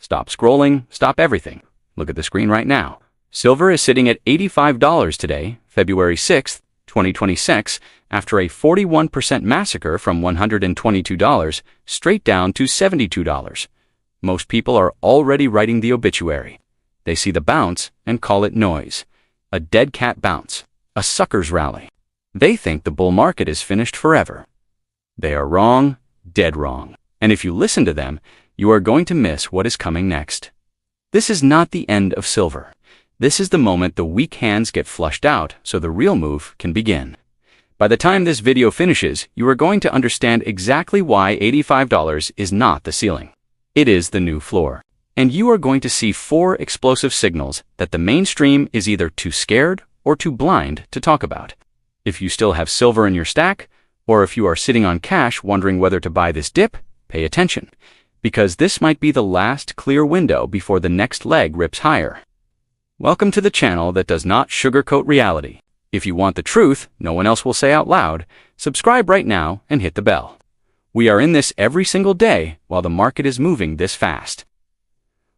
Stop scrolling, stop everything. Look at the screen right now. Silver is sitting at $85 today, February 6th, 2026, after a 41% massacre from $122 straight down to $72. Most people are already writing the obituary. They see the bounce and call it noise. A dead cat bounce. A sucker's rally. They think the bull market is finished forever. They are wrong, dead wrong. And if you listen to them, you are going to miss what is coming next. This is not the end of silver. This is the moment the weak hands get flushed out so the real move can begin. By the time this video finishes, you are going to understand exactly why $85 is not the ceiling. It is the new floor. And you are going to see 4 explosive signals that the mainstream is either too scared or too blind to talk about. If you still have silver in your stack, or if you are sitting on cash wondering whether to buy this dip, pay attention, because this might be the last clear window before the next leg rips higher. Welcome to the channel that does not sugarcoat reality. If you want the truth no one else will say out loud, subscribe right now and hit the bell. We are in this every single day while the market is moving this fast.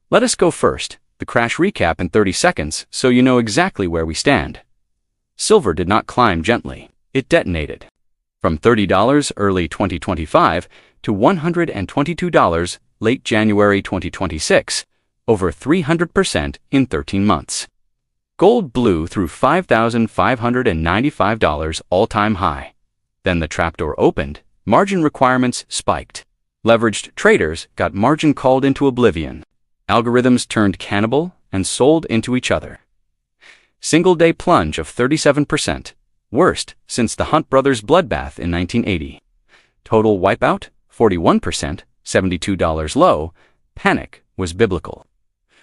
Let us go first, the crash recap in 30 seconds so you know exactly where we stand. Silver did not climb gently, it detonated. From $30 early 2025 to $122 late January 2026, over 300% in 13 months. Gold blew through $5,595 all-time high. Then the trapdoor opened, margin requirements spiked. Leveraged traders got margin called into oblivion. Algorithms turned cannibal and sold into each other. Single-day plunge of 37%, worst since the Hunt brothers' bloodbath in 1980. Total wipeout, 41%, $72 low. Panic was biblical.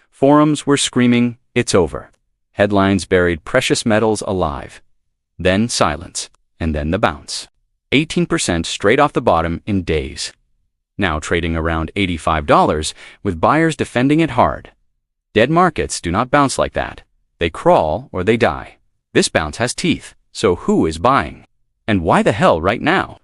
Forums were screaming, "It's over." Headlines buried precious metals alive. Then silence, and then the bounce. 18% straight off the bottom in days. Now trading around $85, with buyers defending it hard. Dead markets do not bounce like that. They crawl or they die. This bounce has teeth, so who is buying? And why the hell right now?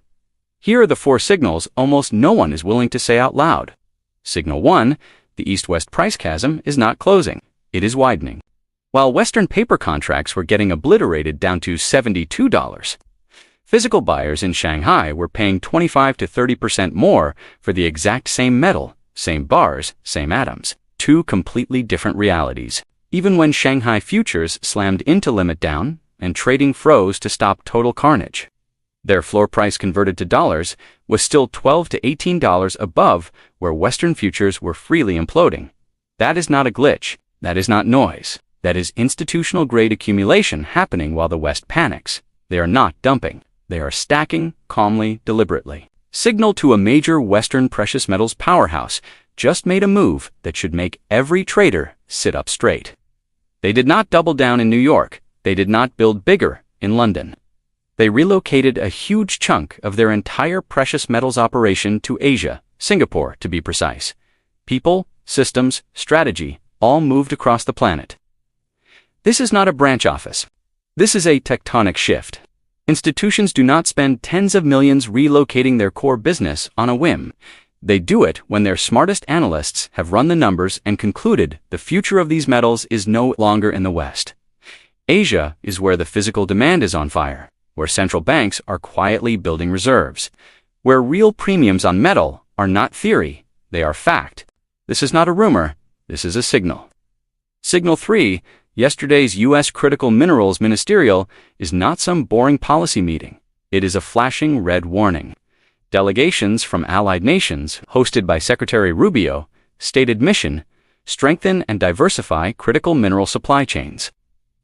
Here are the 4 signals almost no one is willing to say out loud. Signal 1, the east-west price chasm is not closing, it is widening. While Western paper contracts were getting obliterated down to $72, physical buyers in Shanghai were paying 25 to 30% more for the exact same metal, same bars, same atoms. 2 completely different realities. Even when Shanghai futures slammed into limit down and trading froze to stop total carnage. Their floor price converted to dollars was still $12 to $18 above where Western futures were freely imploding. That is not a glitch. That is not noise. That is institutional-grade accumulation happening while the West panics. They are not dumping. They are stacking calmly, deliberately. Signal to a major Western precious metals powerhouse just made a move that should make every trader sit up straight. They did not double down in New York. They did not build bigger in London. They relocated a huge chunk of their entire precious metals operation to Asia, Singapore to be precise. People, systems, strategy, all moved across the planet. This is not a branch office. This is a tectonic shift. Institutions do not spend tens of millions relocating their core business on a whim. They do it when their smartest analysts have run the numbers and concluded the future of these metals is no longer in the West. Asia is where the physical demand is on fire, where central banks are quietly building reserves, where real premiums on metal are not theory, they are fact. This is not a rumor, this is a signal. Signal 3, yesterday's U.S. Critical Minerals Ministerial, is not some boring policy meeting. It is a flashing red warning. Delegations from allied nations, hosted by Secretary Rubio, stated mission: strengthen and diversify critical mineral supply chains.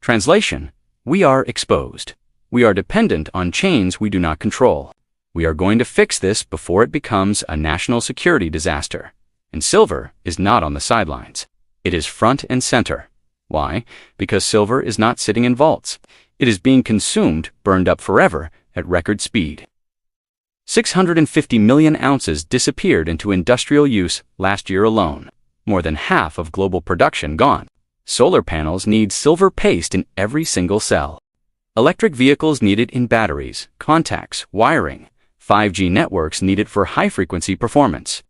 Translation: we are exposed. We are dependent on chains we do not control. We are going to fix this before it becomes a national security disaster. And silver is not on the sidelines. It is front and center. Why? Because silver is not sitting in vaults. It is being consumed, burned up forever, at record speed. 650 million ounces disappeared into industrial use last year alone. More than half of global production gone. Solar panels need silver paste in every single cell. Electric vehicles need it in batteries, contacts, wiring. 5G networks need it for high-frequency performance.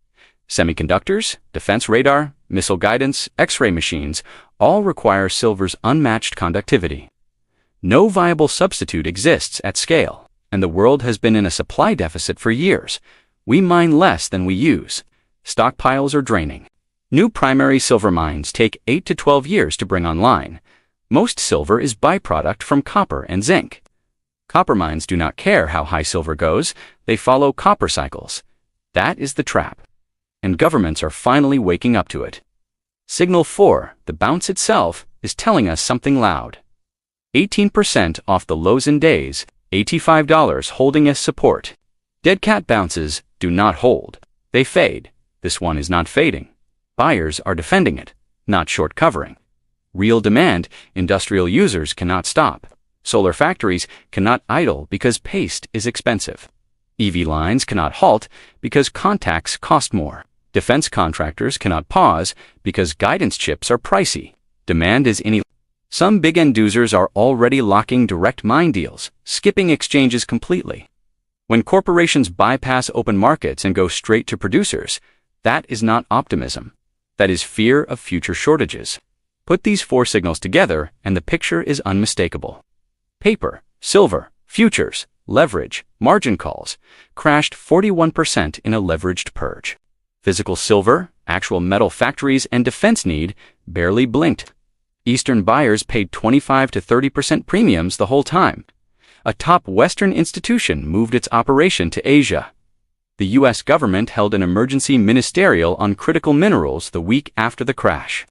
Semiconductors, defense radar, missile guidance, X-ray machines all require silver's unmatched conductivity. No viable substitute exists at scale, and the world has been in a supply deficit for years. We mine less than we use. Stockpiles are draining. New primary silver mines take 8 to 12 years to bring online. Most silver is byproduct from copper and zinc. Copper mines do not care how high silver goes, they follow copper cycles. That is the trap. And governments are finally waking up to it. Signal 4, the bounce itself, is telling us something loud. 18% off the lows in days, $85 holding as support. Dead cat bounces do not hold. They fade. This one is not fading. Buyers are defending it, not short covering. Real demand, industrial users cannot stop. Solar factories cannot idle because paste is expensive. EV lines cannot halt because contacts cost more. Defense contractors cannot pause because guidance chips are pricey. Demand is Some big end users are already locking direct mine deals, skipping exchanges completely. When corporations bypass open markets and go straight to producers, that is not optimism. That is fear of future shortages. Put these 4 signals together and the picture is unmistakable. Paper, silver, futures, leverage, margin calls crashed 41% in a leveraged purge. Physical silver, actual metal factories, and defense need barely blinked. Eastern buyers paid 25 to 30% premiums the whole time. A top Western institution moved its operation to Asia. The U.S. government held an emergency ministerial on critical minerals the week after the crash.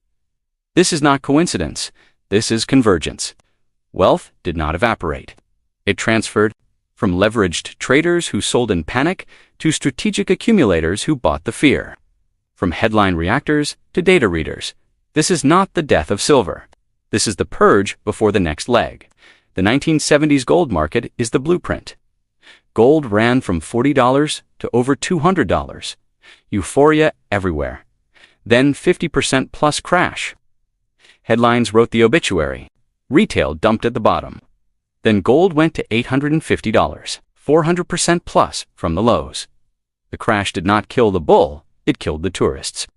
This is not coincidence. This is convergence. Wealth did not evaporate. It transferred from leveraged traders who sold in panic to strategic accumulators who bought the fear. From headline reactors to data readers. This is not the death of silver. This is the purge before the next leg. The 1970s gold market is the blueprint. Gold ran from $40 to over $200. Euphoria everywhere. Then 50% plus crash. Headlines wrote the obituary. Retail dumped at the bottom. Then gold went to $850, 400% plus from the lows. The crash did not kill the bull, it killed the tourists.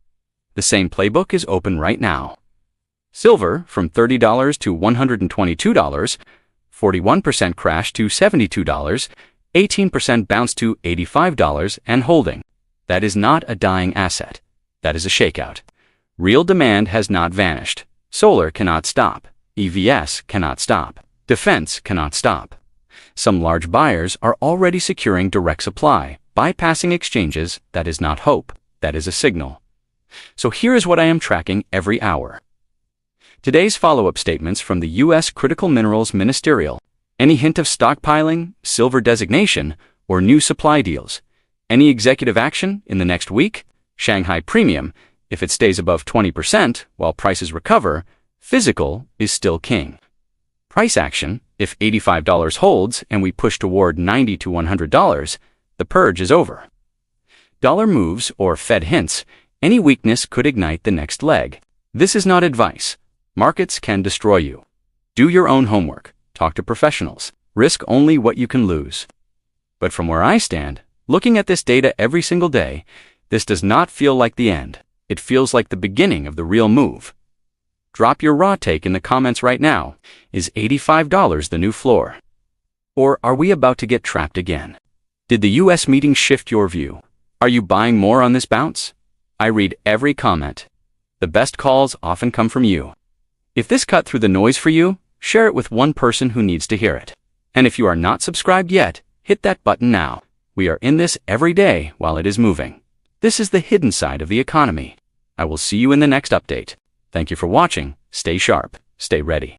The same playbook is open right now. Silver from $30 to $122, 41% crash to $72, 18% bounce to $85 and holding. That is not a dying asset. That is a shakeout. Real demand has not vanished. Solar cannot stop. EVs cannot stop. Defense cannot stop. Some large buyers are already securing direct supply, bypassing exchanges. That is not hope. That is a signal. So here is what I am tracking every hour. Today's follow-up statements from the U.S. Critical Minerals Ministerial. Any hint of stockpiling, silver designation, or new supply deals? Any executive action in the next week? Shanghai Premium, if it stays above 20% while prices recover, physical is still king. Price action, if $85 holds and we push toward $90 to $100, the purge is over. Dollar moves or Fed hints, any weakness could ignite the next leg. This is not advice. Markets can destroy you. Do your own homework. Talk to professionals. Risk only what you can lose. But from where I stand, looking at this data every single day, this does not feel like the end. It feels like the beginning of the real move. Drop your raw take in the comments right now. Is $85 the new floor? Or are we about to get trapped again? Did the US meeting shift your view? Are you buying more on this bounce? I read every comment. The best calls often come from you. If this cut through the noise for you, share it with one person who needs to hear it. And if you are not subscribed yet, hit that button now. We are in this every day while it is moving. This is the hidden side of the economy. I will see you in the next update. Thank you for watching. Stay sharp. Stay ready.